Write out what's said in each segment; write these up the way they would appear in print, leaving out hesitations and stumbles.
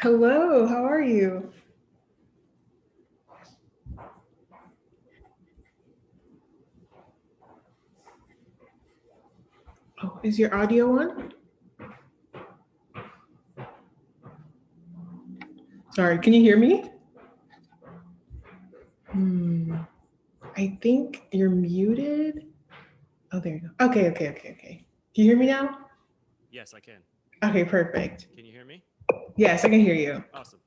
Hello, how are you? Oh, is your audio on? Sorry, can you hear me? Hmm, I think you're muted. Oh, there you go. Okay. Do you hear me now? Yes, I can. Okay, perfect. Can you hear me? Yes, I can hear you. Awesome.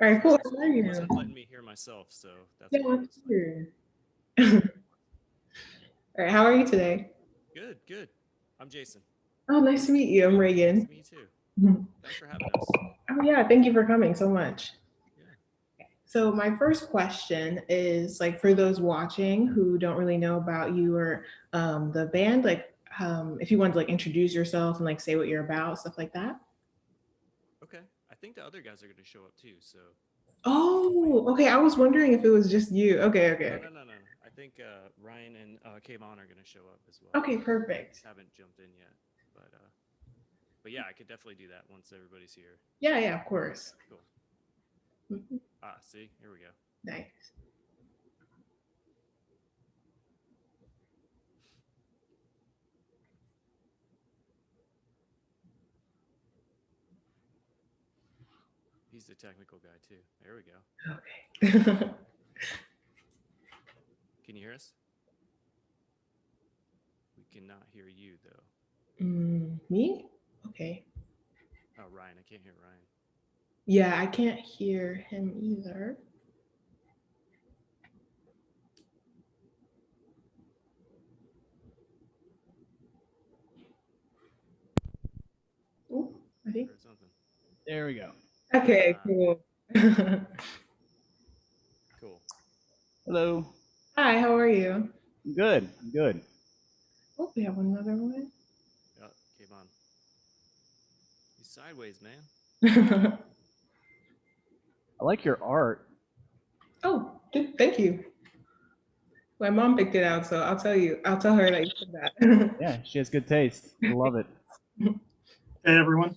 All right, So cool. How are it you? wasn't letting me hear myself, so that's Yeah, why I that's was like, weird. All right, how are you today? good, good. I'm Jason. Oh, nice to meet you. I'm Nice Reagan. to meet you too. Mhm. Thanks for having us. Oh, yeah, thank you for coming so much. Yeah, So my first question is like for those watching who don't really know about you or the band, like if you want to like introduce yourself and like say what you're about, stuff like that. okay. I think the other guys are going to show up too, so wait. Oh, okay. I was wondering if it was just you. No, Okay. no, no, no. I think Ryan and Kayvon are going to show up as well. Okay, perfect. Haven't jumped in yet, but uh, but yeah, I could definitely do that once everybody's here. Yeah, of course. Cool. Mhm. Ah, see, here we go. Nice. He's the technical guy too. There we go. Okay. Can you hear us? We cannot hear you though. Me? Okay. Oh, Ryan, I can't hear Ryan. Yeah, I can't hear him either. Oh, I think. Heard something. There we go. Okay, Ah, cool. cool. Hello. Hi, how are you? I'm good. I'm good. Oh, we have another one. Yeah, Kayvon. He's sideways, man. I like your art. Oh, thank you. My mom picked it out, so I'll tell her that you said that. Yeah, she has good taste. I love it. Hey everyone.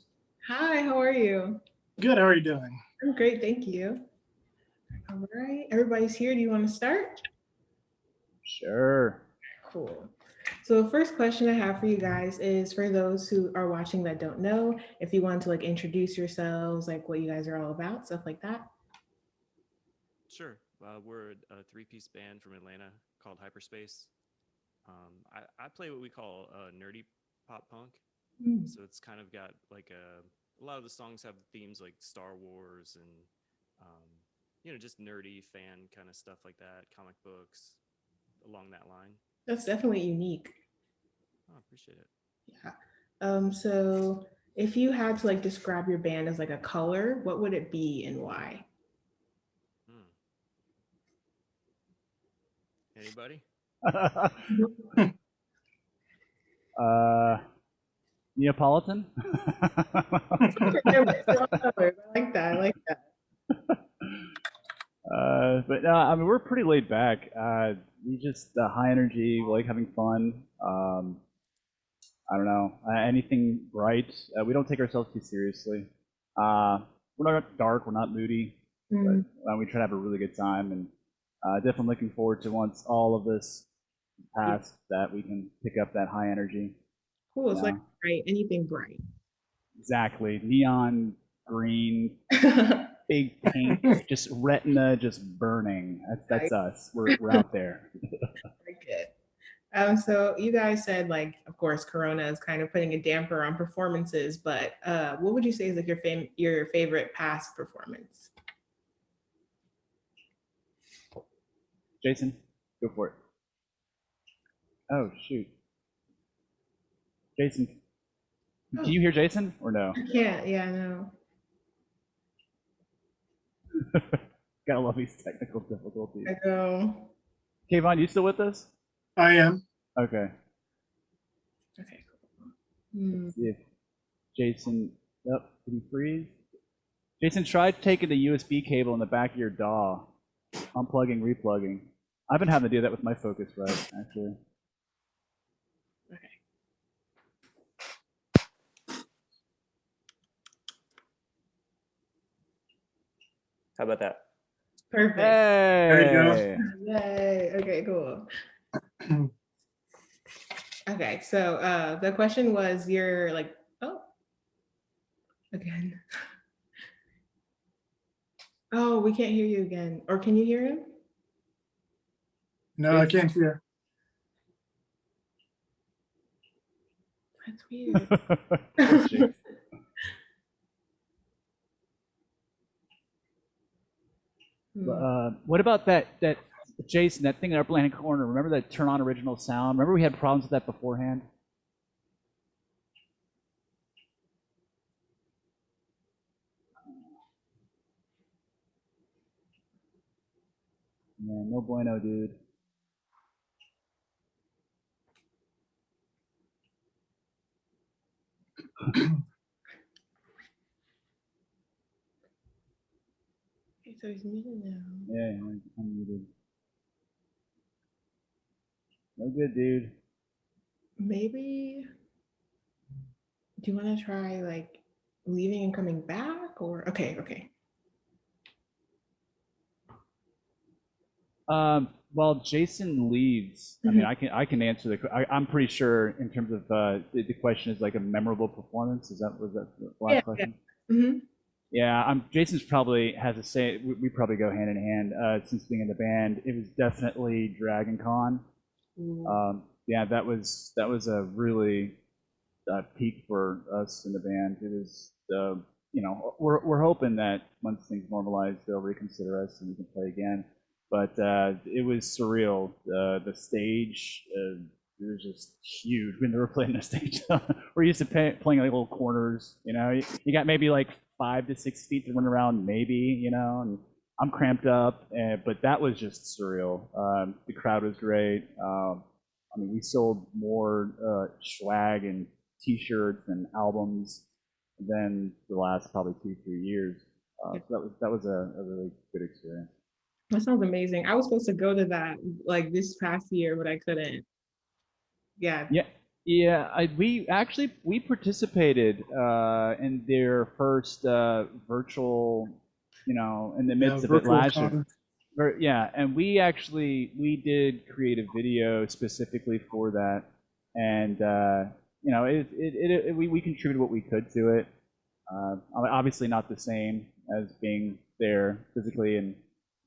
Hi, how are you? Good. How are you doing? I'm great, thank you. All right, everybody's here. Do you want to start? Sure. Cool. So the first question I have for you guys is for those who are watching that don't know, if you want to like introduce yourselves, like what you guys are all about, stuff like that. Sure. We're a three-piece band from Atlanta called Hyperspace. I play what we call nerdy pop punk. Mm, So it's kind of got like a lot of the songs have themes like Star Wars and um, just nerdy fan kind of stuff like that, comic books along that line. that's definitely unique. Oh, appreciate it. Yeah. So if you had to like describe your band as like a color, what would it be and why? Hmm. Anybody? uh, Neapolitan. Okay, yeah, mix it all colors. I like that. I like that. But no, I mean we're pretty laid back. We just high energy. We like having fun. I don't know anything bright. We don't take ourselves too seriously. We're not dark. We're not moody. Mm, But we try to have a really good time, and definitely looking forward to once all of this yeah, passed that we can pick up that high energy. cool. It's like Yeah, bright, anything bright. exactly. Neon green, big pink, just retina, just burning. I That's us. We're out there. like it. So you guys said like, of course, Corona is kind of putting a damper on performances, but what would you say is like your favorite past performance? Jason, go for it. Oh shoot, Jason. Oh, Can you hear Jason or no? I can't. Yeah, no. Gotta love these technical difficulties. I go. Kayvon, you still with us? I am. Okay. Okay, cool. Hmm. Let's see if Jason. Yep. Did he freeze? Jason, try taking the USB cable in the back of your DAW, unplugging, replugging. I've been having to do that with my Focusrite, actually. Okay. How about that? Perfect. There you go. Hey. Yay. Okay, cool. Okay, so the question was you're like, oh, again. Oh, we can't hear you again. Or can you hear him? No, I can't hear. That's weird. Poor Jake. What about that Jason, that thing in our upper hand corner? Remember that turn on original sound? Remember we had problems with that beforehand? Yeah, no bueno, dude. Okay, so he's muted now. Yeah, I'm muted. No good, dude. Maybe, do you want to try like leaving and coming back or, okay. While Jason leaves, I mean, I can answer I'm pretty sure in terms of the question is like a memorable performance. Was that the last question? Yeah. Mm-hmm. Yeah, Jason's probably has to say we probably go hand in hand since being in the band. It was definitely Dragon Con. Yeah, that was a really peak for us in the band. It was you know, we're hoping that once things normalize, they'll reconsider us and we can play again. But it was surreal. The stage, it was just huge when they were playing the stage. We're used to playing like little corners, you know. You got maybe like 5 to 6 feet to run around, maybe, you know. And I'm cramped up, but that was just surreal. The crowd was great. I mean, we sold more swag and T-shirts and albums than the last probably 2-3 years. So that was a really good experience. That sounds amazing. I was supposed to go to that like this past year, but I couldn't. Yeah. We actually participated in their first virtual, you know, in the midst of it last year. Yeah, and we did create a video specifically for that, and you know, we contributed what we could to it. Obviously not the same as being there physically, and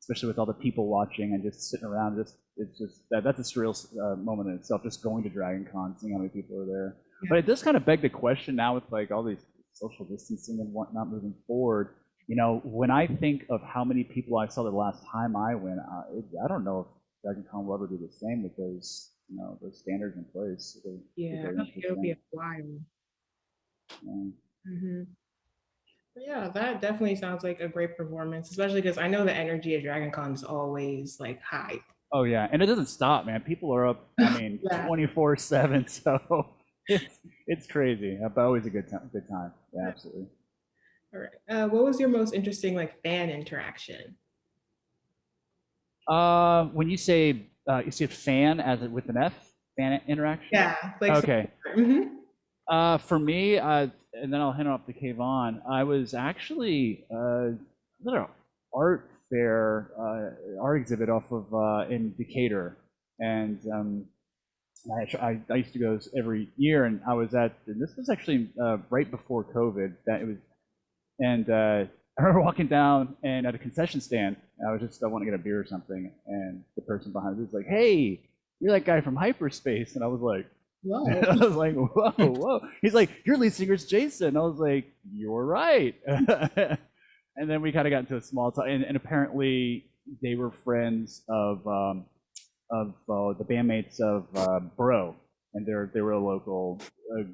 especially with all the people watching and just sitting around. It's just that's a surreal moment in itself. Just going to Dragon Con, seeing how many people are there. Yeah. But it does kind of beg the question now with like all these social distancing and whatnot moving forward. You know, when I think of how many people I saw the last time I went, I don't know if Dragon Con will ever do the same with those, you know, those standards in place. Yeah, I think it'll be a while. Yeah. Mm-hmm. Yeah, that definitely sounds like a great performance, especially because I know the energy at Dragon Con is always like high. Oh yeah, and it doesn't stop, man. People are up, I mean, 24/7, so it's crazy. But always a good time. Yeah, absolutely. All right. What was your most interesting like fan interaction? When you say fan as with an F, fan interaction? Yeah. Like okay. For me, and then I'll hand it off to Kayvon. I was actually at an art fair, art exhibit off of in Decatur, and I used to go every year, and I was at. And this was actually right before COVID. That it was, and I remember walking down and at a concession stand. I wanted to get a beer or something, and the person behind me was like, "Hey, you're that guy from Hyperspace," and I was like. Whoa. I was like, whoa. He's like, your lead singer's Jason. I was like, you're right. And then we kind of got into a small talk, and apparently they were friends of the bandmates of Bro, and they were a local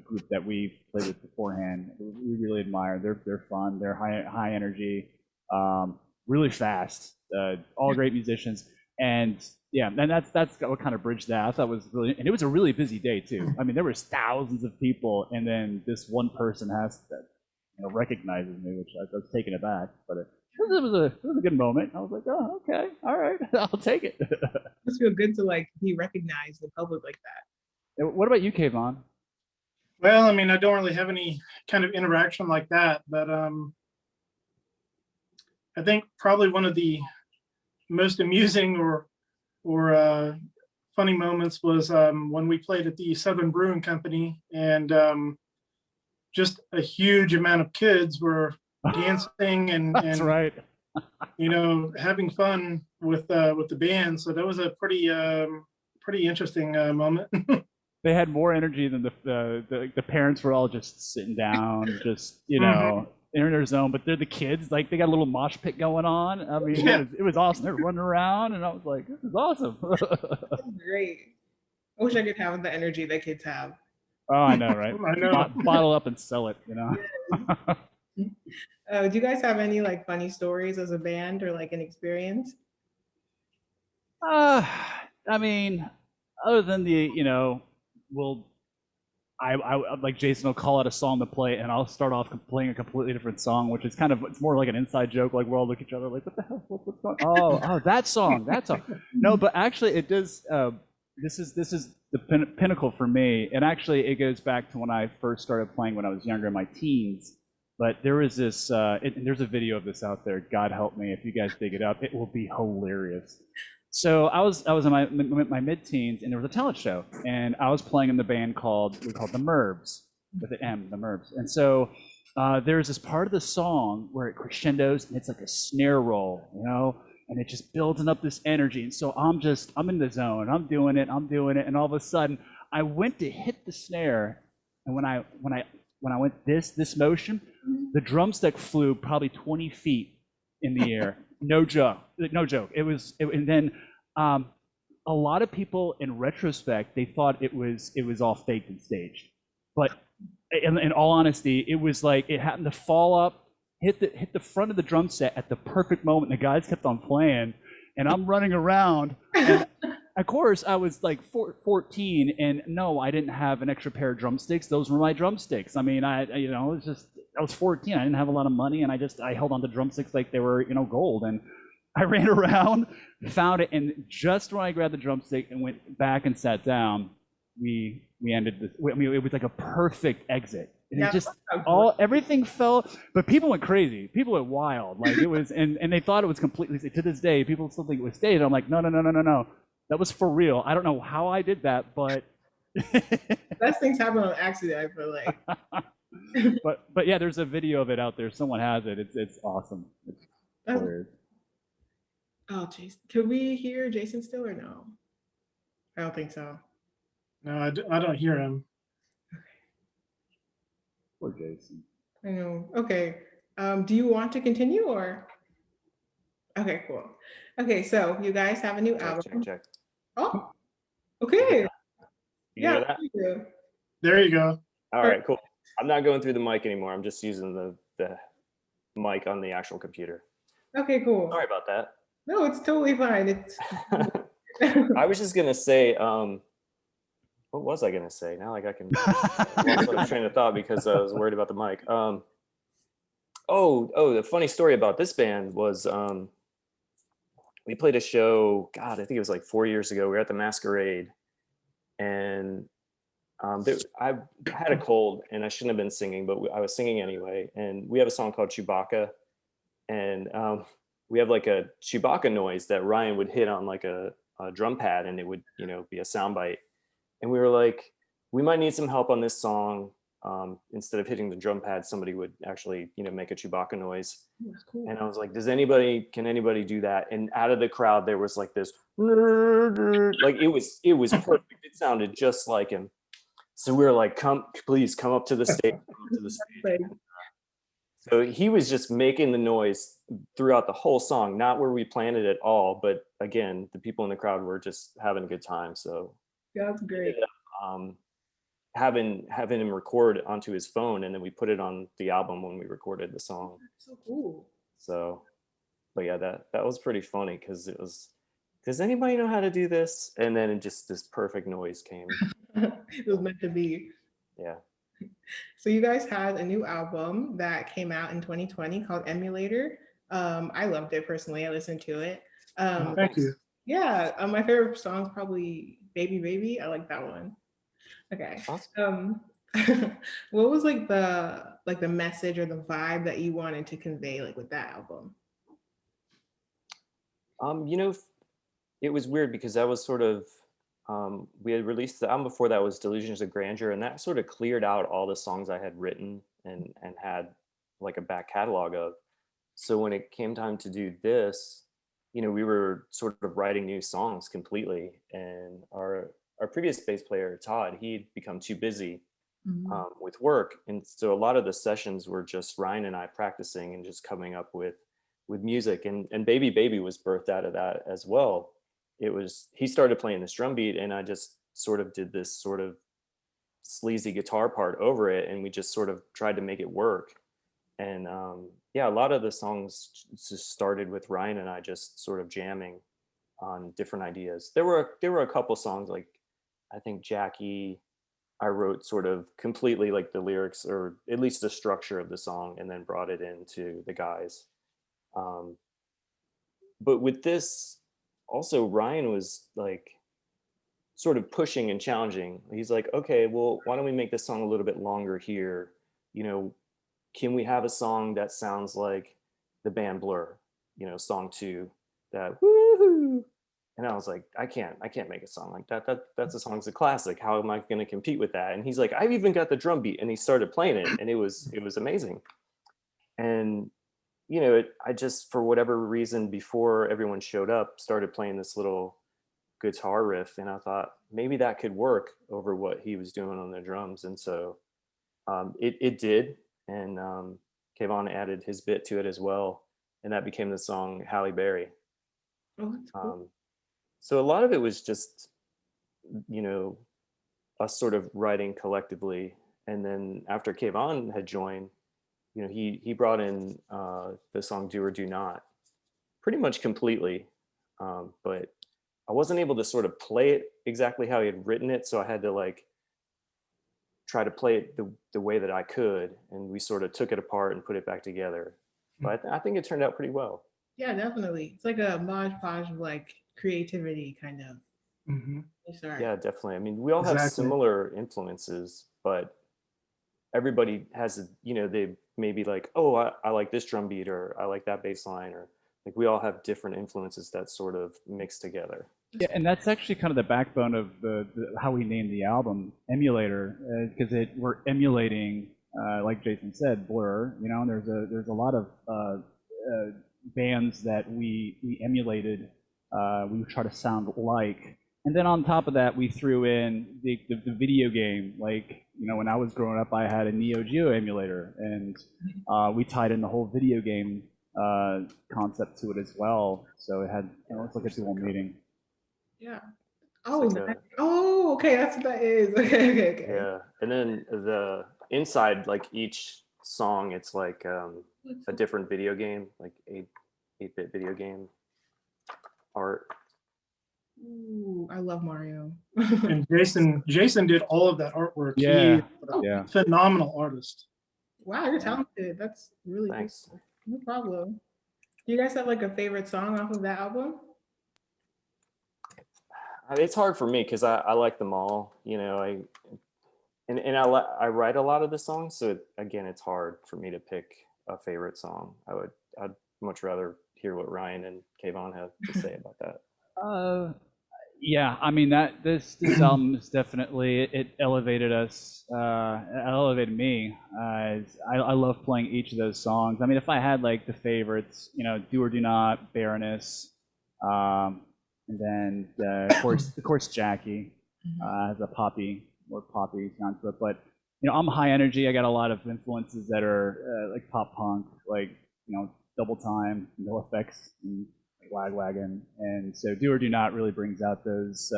group that we played with beforehand. We really admire. They're fun. They're high energy, really fast. All great musicians, and yeah, and that's what kind of bridged that. I thought was really, and it was a really busy day too. I mean, there was thousands of people, and then this one person recognizes me, which I was taken aback, but it was a good moment. I was like, oh, okay, all right, I'll take it. It must feel good to like be recognized in public like that. What about you, Kayvon? Well, I mean, I don't really have any kind of interaction like that, but I I think probably one of the most amusing or funny moments was when we played at the Southern Brewing Company, and just a huge amount of kids were dancing That's and right. having fun with the band. So that was a pretty interesting moment. They had more energy than the parents were all just sitting down, just Mhm. in their zone. But they're the kids, like they got a little mosh pit going on. I mean, Yeah. it was awesome. They're running around, and I was like, this is awesome. That's great. I wish I could have the energy that kids have. Oh, I know, right? I know. Bottle up and sell it, Do you guys have any like funny stories as a band or like an experience? Uh, I mean, other than we'll I like Jason will call out a song to play, and I'll start off playing a completely different song, which is it's more like an inside joke. Like we'll all look at each other like, what the hell? What's going? Oh, that song. No, but actually, it does. This is the pinnacle for me, and actually, it goes back to when I first started playing when I was younger, in my teens. But there was this. There's a video of this out there. God help me if you guys dig it up. It will be hilarious. So I was in my mid-teens, and there was a talent show, and I was playing in the band called the Merbs, with an M, the Merbs. And so there's this part of the song where it crescendos, and it's like a snare roll, and it just builds up this energy. And so I'm in the zone, I'm doing it, and all of a sudden I went to hit the snare, and when I went this motion, the drumstick flew probably 20 feet in the air. No joke. And then a lot of people, in retrospect, they thought it was all faked and staged. But in all honesty, it was like it happened to fall up, hit the front of the drum set at the perfect moment. The guys kept on playing, and I'm running around. And of course, I was like 14, and no, I didn't have an extra pair of drumsticks. Those were my drumsticks. I mean, it was just, I was 14. I didn't have a lot of money, and I held on to drumsticks like they were, gold. And I ran around, found it, and just when I grabbed the drumstick and went back and sat down, we ended this. I mean, it was like a perfect exit. And it just everything fell, but people went crazy. People went wild. Like it was, and they thought it was completely. To this day, people still think it was staged. I'm like, no. That was for real. I don't know how I did that, but Best things happen on accident, I feel like. but yeah, there's a video of it out there. Someone has it. It's awesome. It's hilarious. Oh, Jason. Could we hear Jason still or no? I don't think so. No, I don't hear him. Poor Jason. I know. Okay. Do you want to continue or? Okay, cool. Okay, so you guys have a new album. Check. Oh, okay. You hear that? Thank you. There you go. All right, cool. I'm not going through the mic anymore. I'm just using the mic on the actual computer. Okay, cool. Sorry about that. No, it's totally fine. It's. I was just gonna say, what was I gonna say? Now, like I can lost my train of thought because I was worried about the mic. The funny story about this band was we played a show. God, I think it was like 4 years ago. We were at the Masquerade, and I had a cold and I shouldn't have been singing, but I was singing anyway. And we have a song called Chewbacca, and we have like a Chewbacca noise that Ryan would hit on like a drum pad, and it would be a soundbite. And we were like, we might need some help on this song. Instead of hitting the drum pad, somebody would actually make a Chewbacca noise. That's cool. And I was like, can anybody do that? And out of the crowd there was like this, like it was perfect. It sounded just like him. So we were like, please come up to the stage. So he was just making the noise throughout the whole song, not where we planned it at all, but again, the people in the crowd were just having a good time. So that's great. Having him record onto his phone, and then we put it on the album when we recorded the song. That's so cool. So, but yeah, that was pretty funny because it was, does anybody know how to do this? And then it just, this perfect noise came. It was meant to be. Yeah. So you guys had a new album that came out in 2020 called Emulator. I loved it personally. I listened to it. Thank you. Yeah, my favorite song is probably Baby Baby. I like that one. Okay. Awesome. What was like the message or the vibe that you wanted to convey like with that album? You know, it was weird because that was sort of we had released the album before that was Delusions of Grandeur, and that sort of cleared out all the songs I had written and had like a back catalog of. So when it came time to do this, you know, we were sort of writing new songs completely, and our previous bass player Todd, he'd become too busy Mhm. with work, and so a lot of the sessions were just Ryan and I practicing and just coming up with music, and Baby Baby was birthed out of that as well. It was he started playing this drum beat, and I just sort of did this sort of sleazy guitar part over it, and we just sort of tried to make it work. And yeah, a lot of the songs just started with Ryan and I just sort of jamming on different ideas. There were a couple songs like I think Jackie I wrote sort of completely like the lyrics or at least the structure of the song and then brought it into the guys. Um, but with this, also Ryan was like sort of pushing and challenging. He's like, okay, well, why don't we make this song a little bit longer here? You know, can we have a song that sounds like the band Blur? You know, song two, that woohoo. And I was like, I can't make a song like that. That's a song's a classic. How am I going to compete with that? And he's like, I've even got the drum beat, and he started playing it, and it was amazing. And you know, I just for whatever reason before everyone showed up, started playing this little guitar riff, and I thought maybe that could work over what he was doing on the drums, and so it did, and Kayvon added his bit to it as well, and that became the song Halle Berry. Oh, that's cool. So a lot of it was just, you know, us sort of writing collectively, and then after Kayvon had joined, you know, he brought in the song Do or Do Not pretty much completely, but I wasn't able to sort of play it exactly how he had written it, so I had to like try to play it the way that I could, and we sort of took it apart and put it back together. But I think it turned out pretty well. Yeah, definitely. It's like a modge podge of like creativity, kind of. Mhm. Sorry. Yeah, definitely. I mean, we all have Exactly. similar influences, but everybody has a, you know, they maybe like, oh, I like this drum beat, or I like that bass line, or like we all have different influences that sort of mix together. Yeah, and that's actually kind of the backbone of how we named the album, Emulator, because we're emulating, like Jason said, Blur. You know, and there's a lot of bands that we emulated. We try to sound like, and then on top of that, we threw in the video game. Like, you know, when I was growing up, I had a Neo Geo emulator, and we tied in the whole video game concept to it as well. So it had, you know, it's like a dual meaning. Yeah. It's Oh, like nice. Oh, okay. That's what that is. Okay, okay, okay. yeah, and then the inside, like each song, it's like a different video game, like 8-bit video game art. Ooh, I love Mario. And Jason did all of that artwork. Yeah, Oh, yeah. Phenomenal artist. wow, you're talented. That's really Thanks. cool. No problem. Do you guys have like a favorite song off of that album? It's hard for me because I like them all, you know. I write a lot of the songs, so again, it's hard for me to pick a favorite song. I'd much rather hear what Ryan and Kayvon have to say about that. Yeah, I mean that this album is definitely it elevated us, elevated me. I love playing each of those songs. I mean, if I had like the favorites, you know, Do or Do Not, Baroness, and then of course Jackie has a more poppy sound to it. But you know, I'm high energy. I got a lot of influences that are like pop punk, like, you know, Double Time, No Effects, and Wagwagon, and so Do or Do Not really brings out those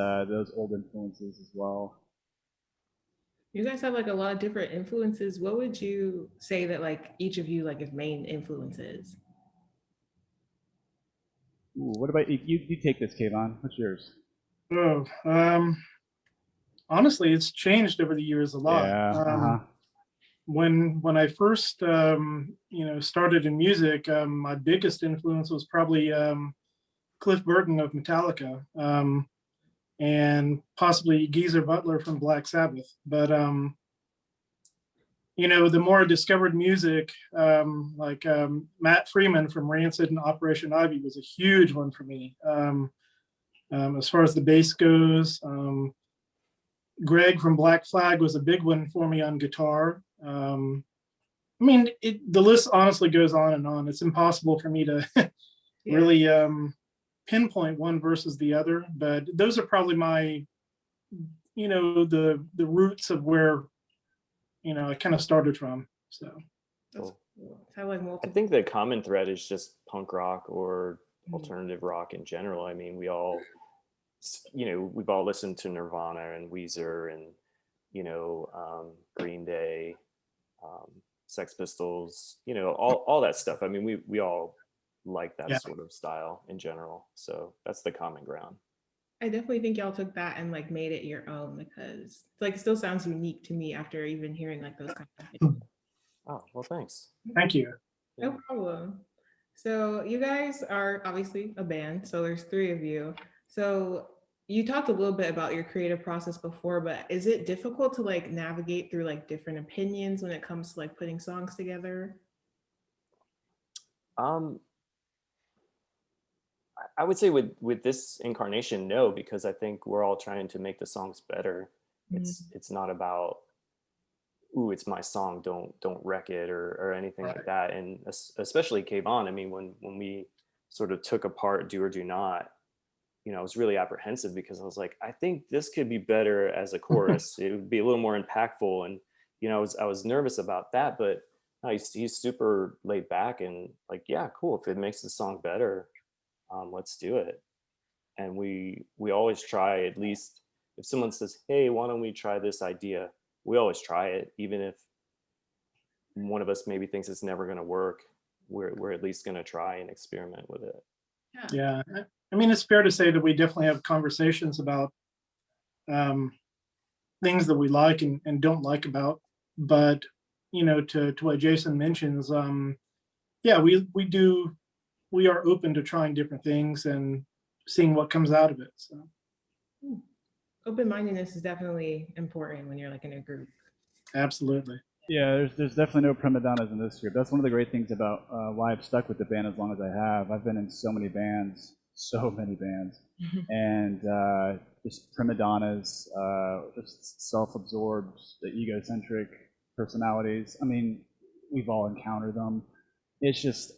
old influences as well. You guys have like a lot of different influences. What would you say that like each of you like his main influences? Ooh, what about you? You take this, Kayvon. What's yours? Oh, honestly, it's changed over the years a lot. Yeah. When I first you know, started in music, my biggest influence was probably Cliff Burton of Metallica, and possibly Geezer Butler from Black Sabbath. But the more discovered music, like Matt Freeman from Rancid and Operation Ivy was a huge one for me. As far as the bass goes, Greg from Black Flag was a big one for me on guitar. I mean, the list honestly goes on and on. It's impossible for me to really pinpoint one versus the other, but those are probably my, the roots of where, I kind of started from. So That's cool. I like I multiple. think the common thread is just punk rock or alternative rock in general. I mean, we've all listened to Nirvana and Weezer and, Green Day, Sex Pistols, all that stuff. I mean, we all like that sort of style in general. So that's the common ground. I definitely think y'all took that and like made it your own, because like it still sounds unique to me after even hearing like those kind of things. Oh, well, thanks. Thank you. No problem. So you guys are obviously a band, so there's 3 of you. So you talked a little bit about your creative process before, but is it difficult to like navigate through like different opinions when it comes to like putting songs together? I would say with this incarnation, no, because I think we're all trying to make the songs better. It's not about, ooh, it's my song, don't wreck it or anything like that. And especially Kayvon, I mean, when we sort of took apart Do or Do Not, I was really apprehensive because I was like, I think this could be better as a chorus. It would be a little more impactful. And, I was nervous about that, but no, he's super laid back and like, yeah, cool. If it makes the song better, let's do it. And we always try, at least if someone says, hey, why don't we try this idea? We always try it, even if one of us maybe thinks it's never going to work. We're at least going to try and experiment with it. Yeah. I mean, it's fair to say that we definitely have conversations about things that we like and don't like about. But, to what Jason mentions, we are open to trying different things and seeing what comes out of it. So Open-mindedness is definitely important when you're like in a group. Absolutely. Yeah, there's definitely no prima donnas in this group. That's one of the great things about why I've stuck with the band as long as I have. I've been in so many bands, and just prima donnas, just self-absorbed, egocentric personalities. I mean, we've all encountered them. It's just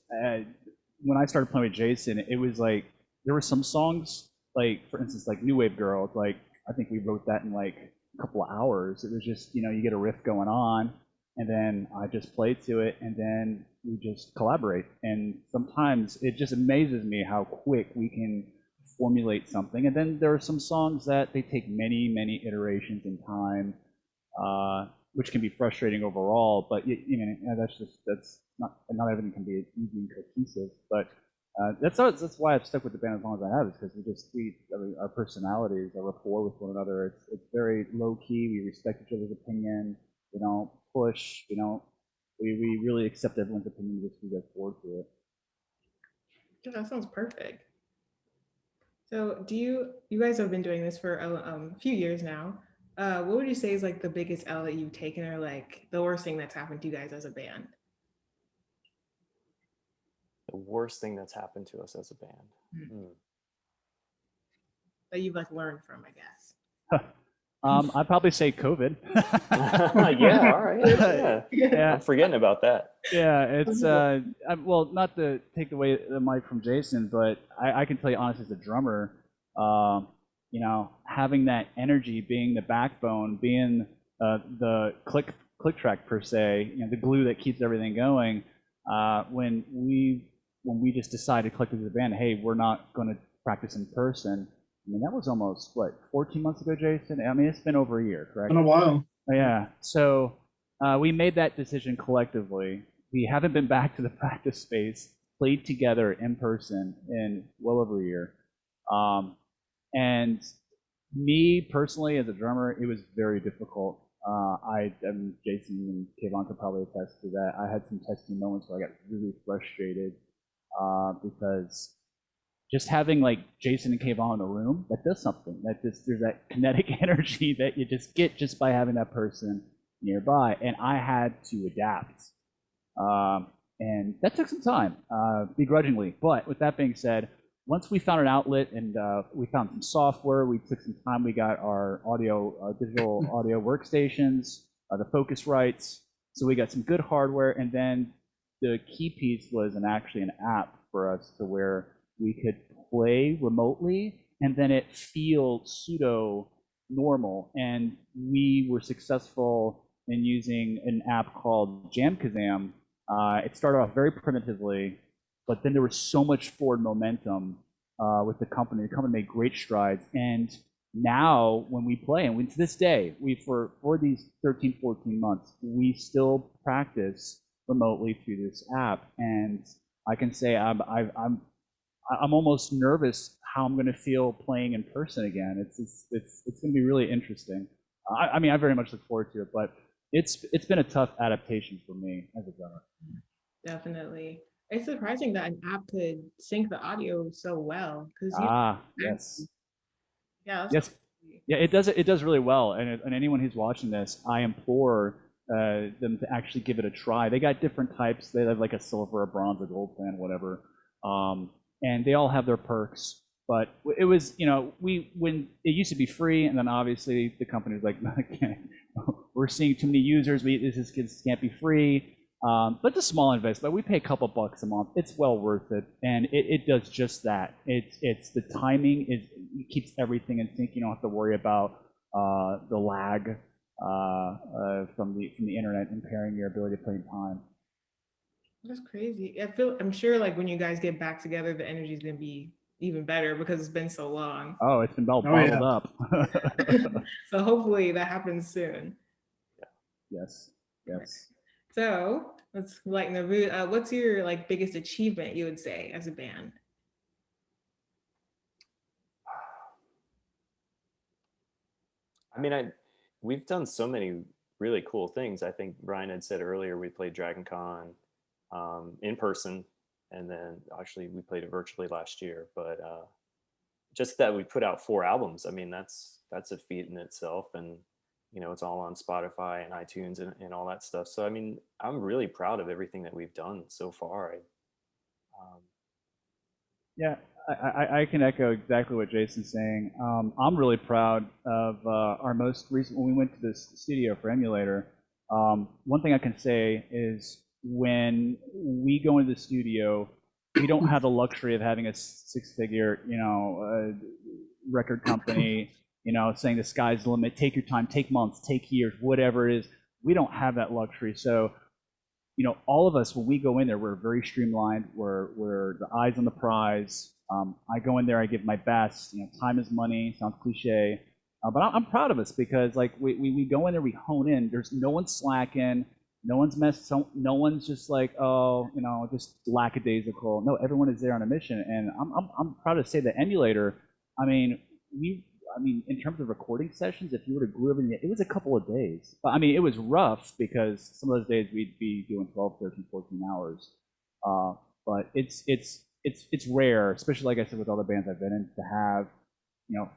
when I started playing with Jason, it was like there were some songs, like for instance, like New Wave Girl. Like I think we wrote that in like a couple of hours. It was just you get a riff going on, and then I just play to it, and then we just collaborate. And sometimes it just amazes me how quick we can formulate something. And then there are some songs that they take many, many iterations in time, which can be frustrating overall. But that's not everything can be easy and cohesive. But that's why I've stuck with the band as long as I have, is because our personalities, our rapport with one another. It's very low key. We respect each other's opinion. We don't push. We really accept everyone's opinion as we go forward to it. Yeah, that sounds perfect. So you guys have been doing this for a few years now. What would you say is like the biggest L that you've taken, or like the worst thing that's happened to you guys as a band? The worst thing that's happened to us as a band. That you've like learned from, I guess. I'd probably say COVID. Yeah, all right. Yeah. I'm forgetting about that. Yeah, it's well, not to take away the mic from Jason, but I can tell you honestly, as a drummer, having that energy, being the backbone, being the click track per se, the glue that keeps everything going. When we just decided collectively as a band, hey, we're not going to practice in person. I mean, that was almost, 14 months ago, Jason? I mean, it's been over a year, correct? Been a while. Yeah. So we made that decision collectively. We haven't been back to the practice space, played together in person in well over a year. And me personally, as a drummer, it was very difficult. Jason and Kayvon could probably attest to that. I had some testy moments where I got really frustrated because just having like Jason and Kayvon in a room, that does something. There's that kinetic energy that you just get just by having that person nearby, and I had to adapt. And that took some time, begrudgingly. But with that being said, once we found an outlet and we found some software, we took some time, we got our digital audio workstations, the Focusrites, so we got some good hardware, and then the key piece was actually an app for us to where we could play remotely and then it feel pseudo normal. And we were successful in using an app called Jamkazam. It started off very primitively, but then there was so much forward momentum with the company. The company made great strides, and now when we play, and to this day, for these 13, 14 months, we still practice remotely through this app, and I can say I'm almost nervous how I'm going to feel playing in person again. It's going to be really interesting. I mean, I very much look forward to it, but it's been a tough adaptation for me as a drummer. Definitely. It's surprising that an app could sync the audio so well. Yes. Yeah. Yes. Yeah, it does really well. And anyone who's watching this, I implore them to actually give it a try. They got different types. They have like a silver, a bronze, a gold plan, whatever. And they all have their perks. But it was, when it used to be free, and then obviously the company was like, we're seeing too many users. This can't be free. But it's a small investment. We pay a couple bucks a month. It's well worth it, and it does just that. It's the timing it keeps everything in sync. You don't have to worry about the lag from the internet impairing your ability to play in time. That's crazy. I'm sure like when you guys get back together, the energy is gonna be even better because it's been so long. Oh, it's been bottled up. So hopefully that happens soon. Yes. So let's lighten the mood. What's your like biggest achievement you would say as a band? I mean, we've done so many really cool things. I think Brian had said earlier we played Dragon Con in person, and then actually we played it virtually last year. But just that we put out 4 albums, I mean, that's a feat in itself. And it's all on Spotify and iTunes and all that stuff. So I mean, I'm really proud of everything that we've done so far. Yeah, I can echo exactly what Jason's saying. I'm really proud of our most recent, when we went to this studio for Emulator. One thing I can say is when we go into the studio, we don't have the luxury of having a 6-figure, record company, saying the sky's the limit, take your time, take months, take years, whatever it is. We don't have that luxury. So all of us, when we go in there, we're very streamlined. We're the eyes on the prize. I go in there, I give my best. Time is money. Sounds cliche, but I'm proud of us because like we go in there, we hone in. There's no one slacking, no one's no one's just like just lackadaisical. No, everyone is there on a mission, and I'm proud to say that Emulator. I mean, in terms of recording sessions, if you were to glue everything, it was a couple of days. But I mean, it was rough because some of those days we'd be doing 12, 13, 14 hours. But it's rare, especially like I said with all the bands I've been in, to have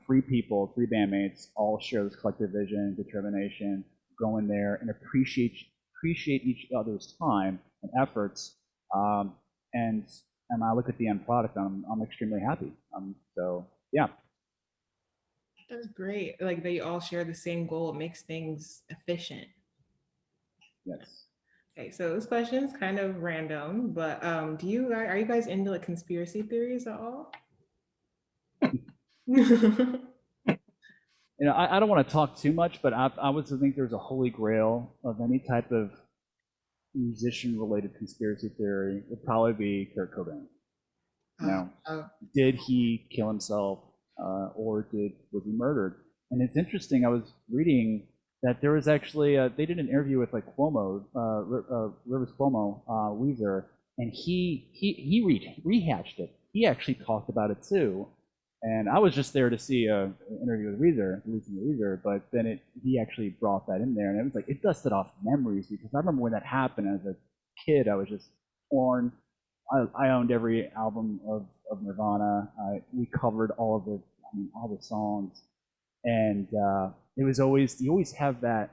3 people, 3 bandmates, all share this collective vision, determination, go in there and appreciate each other's time and efforts. And I look at the end product, I'm extremely happy. So yeah. That's great. Like they all share the same goal. It makes things efficient. Yes. Okay, so this question is kind of random, but are you guys into like conspiracy theories at all? I don't want to talk too much, but I would think there's a holy grail of any type of musician-related conspiracy theory would probably be Kurt Cobain. Did he kill himself, or was he murdered? And it's interesting. I was reading that there was actually they did an interview with like Cuomo, Rivers Cuomo, Weezer, and he rehashed it. He actually talked about it too. And I was just there to see an interview with Weezer, but then he actually brought that in there, and it was like it dusted off memories because I remember when that happened as a kid. I was just born. I owned every album of Nirvana. We covered all the songs, and it was always you always have that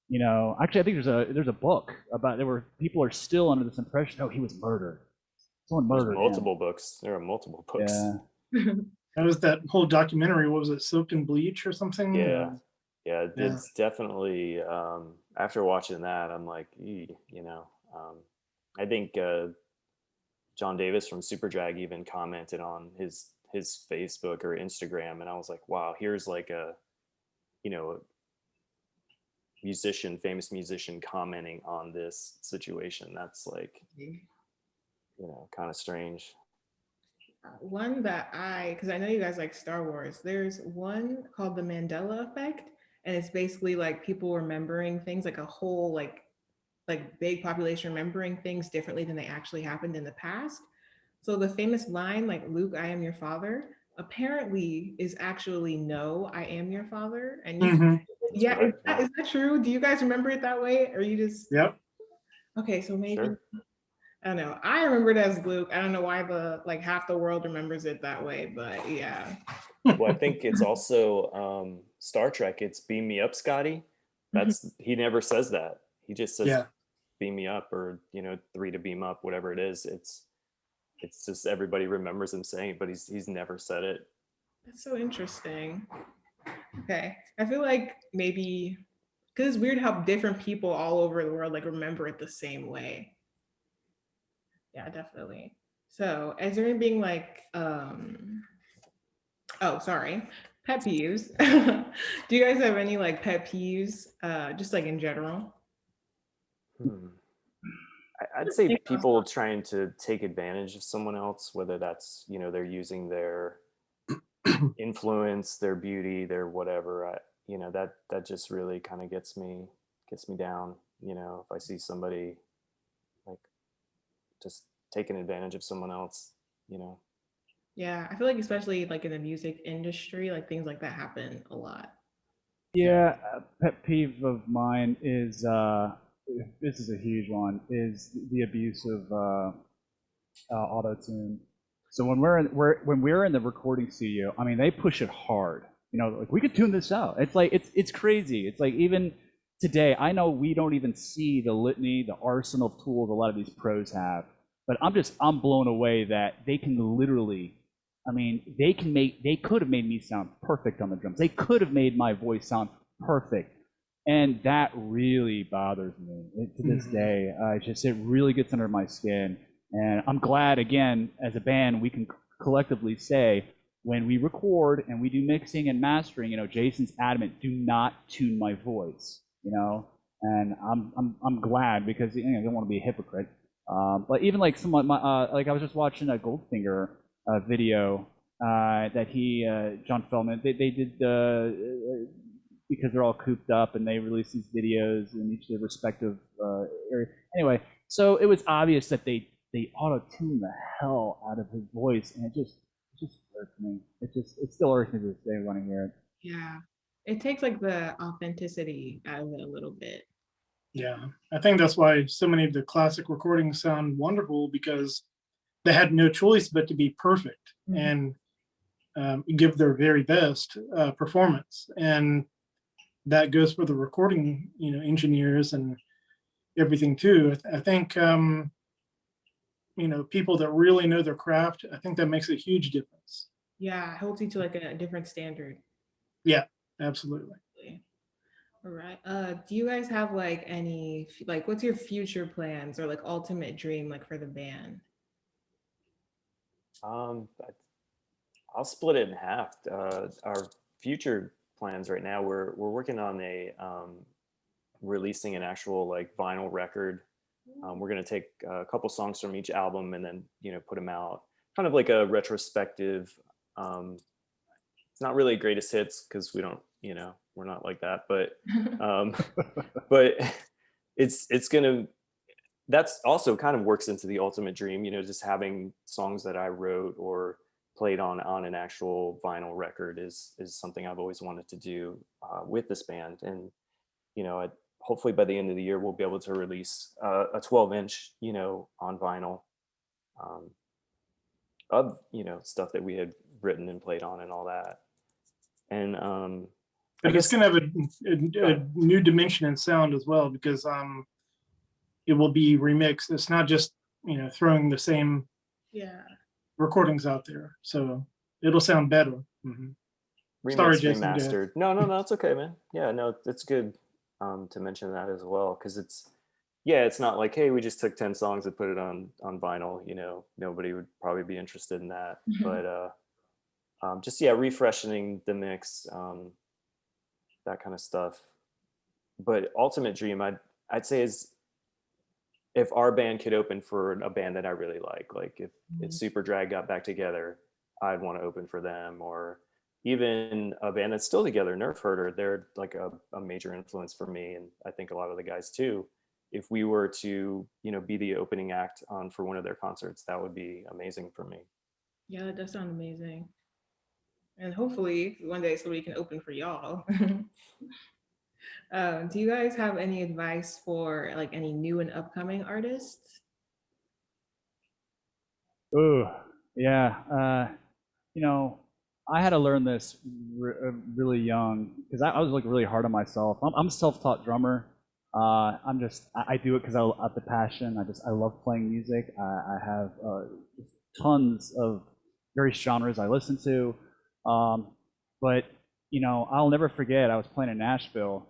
You know, actually, I think there's a book about there where people are still under this impression, oh, he was murdered. Someone There's murdered multiple him. books. There are multiple books. Yeah. That was that whole documentary. What was it, Soaked in Bleach or something? Yeah. Yeah, Yeah. it's definitely after watching that, I'm like, you know, I think John Davis from Superdrag even commented on his Facebook or Instagram, and I was like, wow, here's like a, you know, musician, famous musician commenting on this situation. That's like, you know, kind of strange. One that because I know you guys like Star Wars, there's one called the Mandela Effect, and it's basically like people remembering things, like a whole like big population remembering things differently than they actually happened in the past. So the famous line, like Luke, I am your father, apparently is actually no, I am your father. And you, Hmm. yeah, Correct, yeah. is that true? Do you guys remember it that way? Or you just, Yep. okay, so maybe, Sure. I don't know. I remember it as Luke. I don't know why like half the world remembers it that way, but yeah. Well, I think it's also Star Trek. It's beam me up, Scotty. He never says that. He just says Yeah. beam me up, or, you know, 3 to beam up, whatever it is. It's just everybody remembers him saying it, but he's never said it. That's so interesting. Okay. I feel like maybe, because it's weird how different people all over the world like remember it the same way. Yeah, definitely. So, as there being like, oh, sorry, pet peeves. Do you guys have any like pet peeves, just like in general? Hmm. I'd say people trying to take advantage of someone else, whether that's, you know, they're using their influence, their beauty, their whatever. You know, that just really kind of gets me down. You know, if I see somebody like just taking advantage of someone else, you know. Yeah, I feel like especially like in the music industry, like things like that happen a lot. Yeah, a pet peeve of mine is this is a huge one, is the abuse of auto tune. So when we're in the recording studio, I mean they push it hard. You know, like we could tune this out. It's like it's crazy. It's like even today, I know we don't even see the litany, the arsenal of tools a lot of these pros have. But I'm blown away that they can literally, I mean, they could have made me sound perfect on the drums. They could have made my voice sound perfect. And that really bothers me to this day. It really gets under my skin. And I'm glad, again, as a band, we can collectively say when we record and we do mixing and mastering, you know, Jason's adamant, do not tune my voice, you know. And I'm glad because, you know, I don't want to be a hypocrite. But even like like I was just watching a Goldfinger video that John Feldman, they did because they're all cooped up and they release these videos in each of their respective area. Anyway, so it was obvious that they auto-tuned the hell out of his voice, and it just irked me. It still irks me to this day when I hear it. Yeah, it takes like the authenticity out of it a little bit. Yeah. I think that's why so many of the classic recordings sound wonderful, because they had no choice but to be perfect and give their very best performance. And that goes for the recording, you know, engineers and everything too. I think, you know, people that really know their craft, I think that makes a huge difference. Yeah, it holds you to like a different standard. Yeah, absolutely. All right. Do you guys have like any like what's your future plans or like ultimate dream like for the band? I'll split it in half. Our future plans right now, we're working on a releasing an actual like vinyl record. We're gonna take a couple songs from each album and then, you know, put them out, kind of like a retrospective. It's not really greatest hits because we don't, you know, we're not like that, um, but it's gonna. That's also kind of works into the ultimate dream, you know, just having songs that I wrote or played on an actual vinyl record is something I've always wanted to do with this band. And, you know, hopefully by the end of the year we'll be able to release a 12-inch, you know, on vinyl, um, of, you know, stuff that we had written and played on and all that. And But it's gonna have a new dimension in sound as well, because it will be remixed. It's not just, you know, throwing the same recordings out there. So it'll sound better. Sorry, Remixed, Jason. remastered. No, it's okay, man. Yeah, no, it's good to mention that as well, because it's not like, hey, we just took 10 songs and put it on vinyl. You know, nobody would probably be interested in that. But just refreshing the mix, that kind of stuff. But ultimate dream, I'd say, is if our band could open for a band that I really like if Super Drag got back together, I'd want to open for them. Or even a band that's still together, Nerf Herder, they're like a major influence for me, and I think a lot of the guys too. If we were to, be the opening act for one of their concerts, that would be amazing for me. Yeah, that does sound amazing. And hopefully one day somebody can open for y'all. Do you guys have any advice for like any new and upcoming artists? Oh, yeah. I had to learn this really young, because I was like really hard on myself. I'm a self-taught drummer. I do it because I have the passion. I love playing music. I have tons of various genres I listen to. But I'll never forget, I was playing in Nashville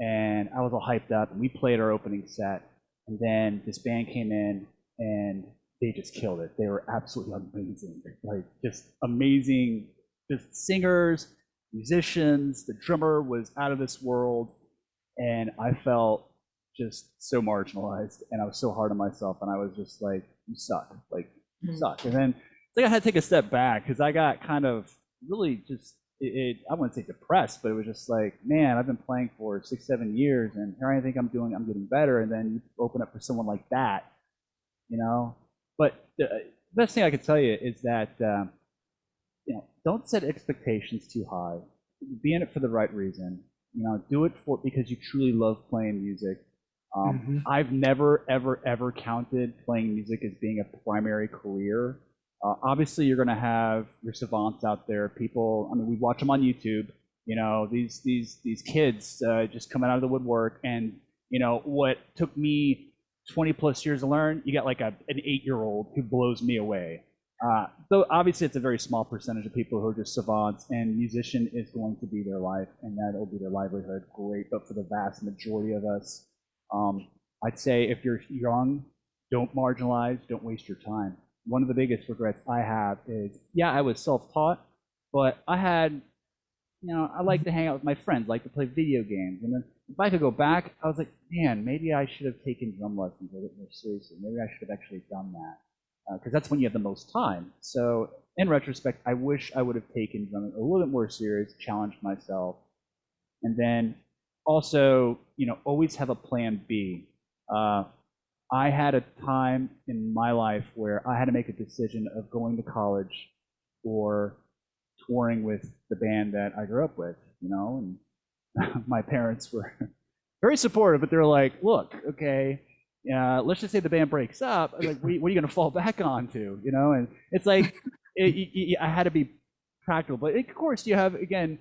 and I was all hyped up, and we played our opening set, and then this band came in and they just killed it. They were absolutely amazing, like just amazing, just singers, musicians. The drummer was out of this world, and I felt just so marginalized, and I was so hard on myself, and I was just like, you suck, like you suck. And then I think I had to take a step back, because I got kind of really just, I wouldn't say depressed, but it was just like, man, I've been playing for 6-7 years, and here I think I'm getting better, and then you open up for someone like that, But the best thing I could tell you is that don't set expectations too high. Be in it for the right reason. Do it because you truly love playing music. I've never, ever counted playing music as being a primary career. Obviously, you're going to have your savants out there. People, I mean, we watch them on YouTube. These kids just coming out of the woodwork, and what took me 20 plus years to learn, you got like an 8-year-old who blows me away. Though obviously it's a very small percentage of people who are just savants, and musician is going to be their life, and that'll be their livelihood. Great, but for the vast majority of us, I'd say if you're young, don't marginalize, don't waste your time. One of the biggest regrets I have is, I was self-taught, but I had, I like to hang out with my friends, like to play video games. And then if I could go back, I was like, man, maybe I should have taken drum lessons a bit more seriously. Maybe I should have actually done that, because that's when you have the most time. So in retrospect, I wish I would have taken drumming a little bit more serious, challenged myself. And then also, always have a plan B. I had a time in my life where I had to make a decision of going to college or touring with the band that I grew up with, and my parents were very supportive, but they're like, look, okay, let's just say the band breaks up. I was like, what are you going to fall back onto, And it's like, I had to be practical. But of course, you have, again,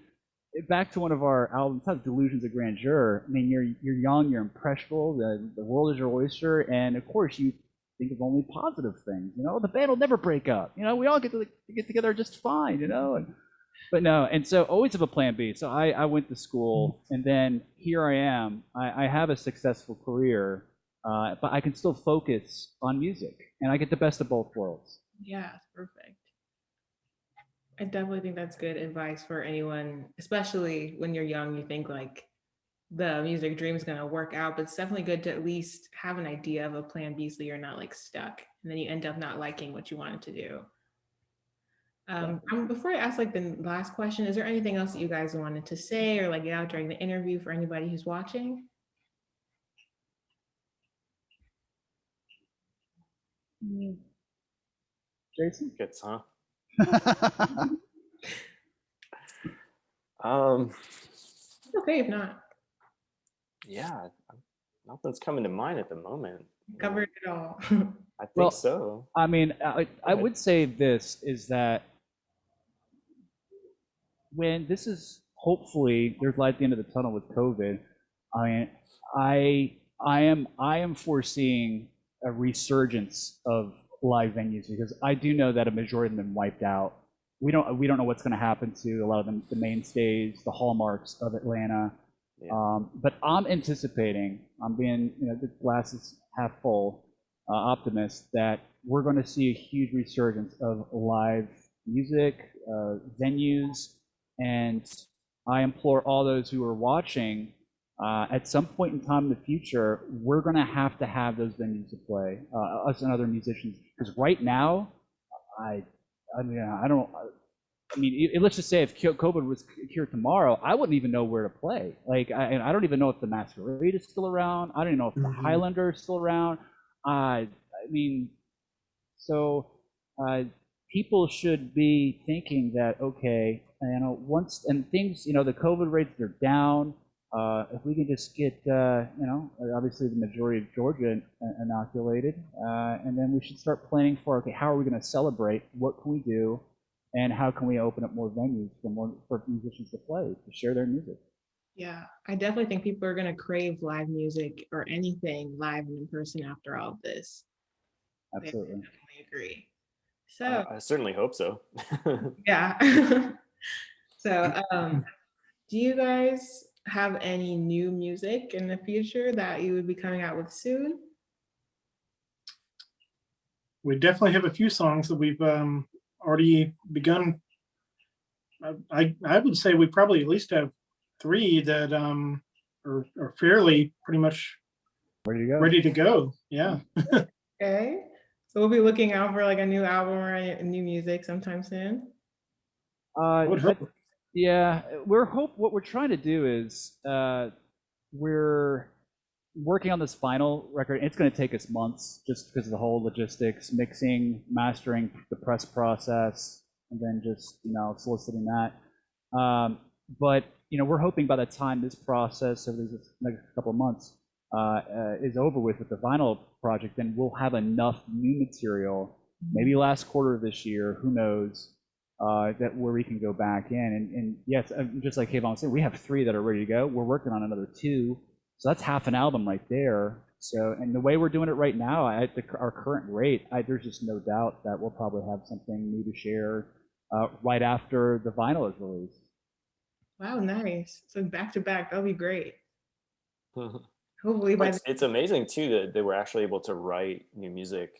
back to one of our albums, Delusions of Grandeur. I mean, you're young, you're impressionable, the world is your oyster, and of course you think of only positive things. The band will never break up. We all get together just fine. But no, and so always have a plan B. So I went to school, and then here I am. I have a successful career, but I can still focus on music, and I get the best of both worlds. Yeah, perfect. I definitely think that's good advice for anyone, especially when you're young. You think like the music dream is going to work out, but it's definitely good to at least have an idea of a plan B so you're not like stuck and then you end up not liking what you wanted to do. Before I ask like the last question, is there anything else that you guys wanted to say or like get out during the interview for anybody who's watching? Jason? Gets, huh? It's okay if not. Yeah, nothing's coming to mind at the moment. Covered it all. I think so. I mean, I would say this is that when this is hopefully there's light at the end of the tunnel with COVID. I mean, I am foreseeing a resurgence of live venues because I do know that a majority of them have been wiped out. We don't know what's going to happen to a lot of them, the mainstays, the hallmarks of Atlanta. Yeah. But I'm anticipating, I'm being, the glass is half full, optimist that we're going to see a huge resurgence of live music, venues, and I implore all those who are watching, at some point in time in the future, we're going to have those venues to play, us and other musicians. Because right now, let's just say if COVID was cured tomorrow, I wouldn't even know where to play. Like, I don't even know if the Masquerade is still around. I don't even know if the Highlander is still around. People should be thinking that, okay, once and things, the COVID rates are down. If we can just get, obviously the majority of Georgia inoculated, and then we should start planning for, okay, how are we going to celebrate? What can we do? And how can we open up more venues for musicians to play, to share their music? Yeah, I definitely think people are going to crave live music or anything live and in person after all of this. Absolutely. I definitely agree. So I certainly hope so. yeah. So do you guys have any new music in the future that you would be coming out with soon? We definitely have a few songs that we've already begun. I would say we probably at least have 3 that are fairly pretty much ready to go. Yeah. Okay. So we'll be looking out for like a new album or new music sometime soon. I would hope. Yeah, what we're trying to do is we're working on this final record. It's going to take us months just because of the whole logistics, mixing, mastering, the press process, and then just soliciting that. But we're hoping by the time this process over these next couple of months is over with the vinyl project, then we'll have enough new material, maybe last quarter of this year, who knows, that where we can go back in. And yes, just like Kayvon said, we have 3 that are ready to go. We're working on another 2. So that's half an album right there. So, and the way we're doing it right now, at our current rate, there's just no doubt that we'll probably have something new to share right after the vinyl is released. Wow, nice. So back to back, that'll be great. Hopefully by it's amazing too that they were actually able to write new music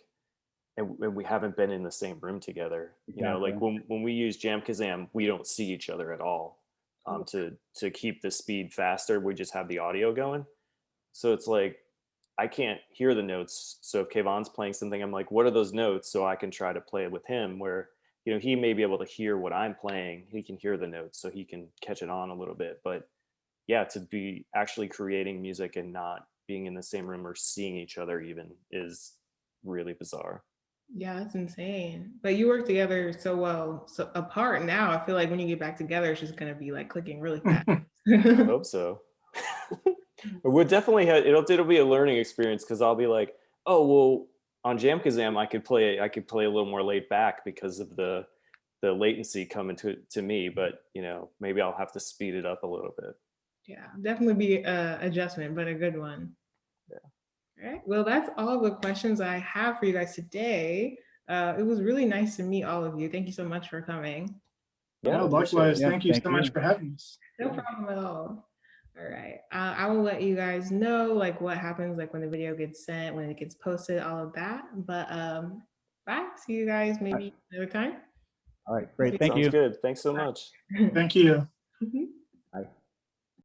and we haven't been in the same room together. Exactly. Like when we use Jam Kazam, we don't see each other at all. To keep the speed faster, we just have the audio going. So it's like I can't hear the notes. So if Kayvon's playing something, I'm like, what are those notes? So I can try to play it with him where, he may be able to hear what I'm playing. He can hear the notes so he can catch it on a little bit. But yeah, to be actually creating music and not being in the same room or seeing each other even is really bizarre. Yeah, that's insane. But you work together so well. So apart now, I feel like when you get back together, it's just gonna be like clicking really fast. I hope so. We'll definitely have it'll be a learning experience because I'll be like, oh well, on Jam Kazam I could play a little more laid back because of the latency coming to me, but maybe I'll have to speed it up a little bit. Yeah, definitely be an adjustment, but a good one. Yeah. All right. Well, that's all the questions I have for you guys today. It was really nice to meet all of you. Thank you so much for coming. Yeah, likewise. Yeah, thank you so much for having us. No problem at all. All right. I will let you guys know like what happens like when the video gets sent, when it gets posted, all of that. But bye. See you guys maybe another time. All right, great. Thank you. Sounds good. Thanks so much. Thank you. Mhm.